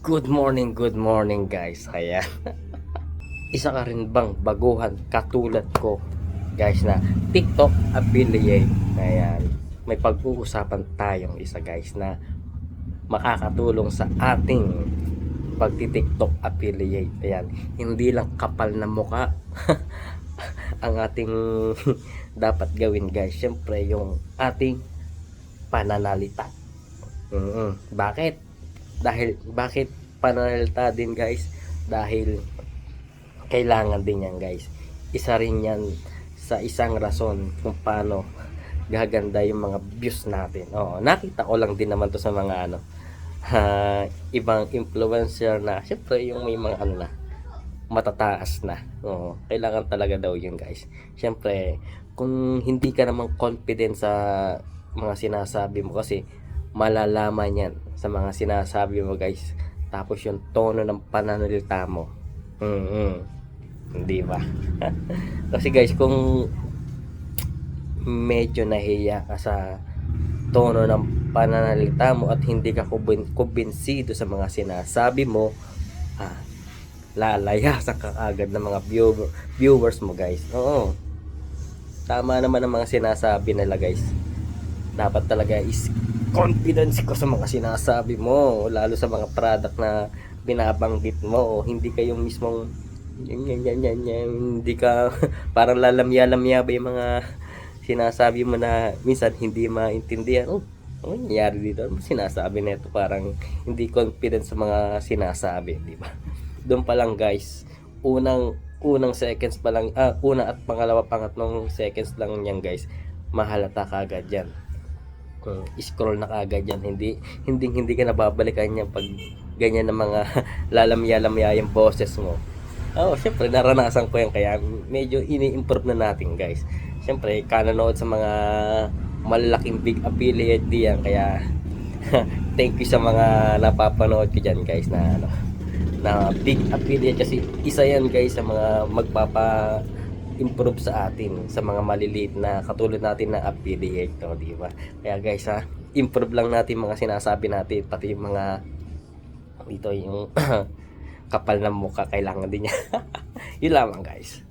Good morning guys. Ayan. Isa ka rin bang baguhan katulad ko guys na TikTok affiliate? Ayan. May pag-uusapan tayong isa guys na makakatulong sa ating pagti-TikTok affiliate. Ayan. Hindi lang kapal na muka ang ating dapat gawin guys. Siyempre yung ating pananalita. Bakit? Bakit pananalita din guys? Dahil kailangan din yan guys. Isa rin yan sa isang rason kung paano gaganda yung mga views natin. Nakita ko lang din naman to sa mga ibang influencer na syempre yung may mga na matataas na. Kailangan talaga daw yun guys. Syempre kung hindi ka naman confident sa mga sinasabi mo, kasi malalaman yan sa mga sinasabi mo guys, tapos yung tono ng pananalita mo. Hindi ba? Kasi guys, kung medyo nahiya ka sa tono ng pananalita mo at hindi ka kumbinsido sa mga sinasabi mo, lalayasan ka agad ng mga viewers mo guys. Tama naman ang mga sinasabi nila guys. Dapat talaga is confidence ko sa mga sinasabi mo, lalo sa mga product na binabanggit mo. Hindi kayo mismong hindi ka parang lalamya-lamya ba yung mga sinasabi mo na minsan hindi maintindihan. Ano nangyari dito? Ano sinasabi na ito? Parang hindi confident sa mga sinasabi, di ba? Doon pa lang guys, unang seconds pa lang, una at pangalawa, pangatlong seconds lang yan guys, mahalata ka agad yan. Scroll na kagad yan, hindi ka nababalikan yan pag ganyan na mga lalamya-lamya yung boses mo. Syempre naranasan ko yan, kaya medyo ini-improve na natin guys. Syempre kananood sa mga malalaking big affiliate diyan, kaya thank you sa mga napapanood ko dyan guys na big affiliate, kasi isa yan guys sa mga magpapa-improve sa atin, sa mga maliliit na katulad natin na affiliate, di ba? Kaya guys, improve lang natin mga sinasabi natin, pati yung mga dito yung kapal ng mukha, kailangan din niya. Yun lamang guys.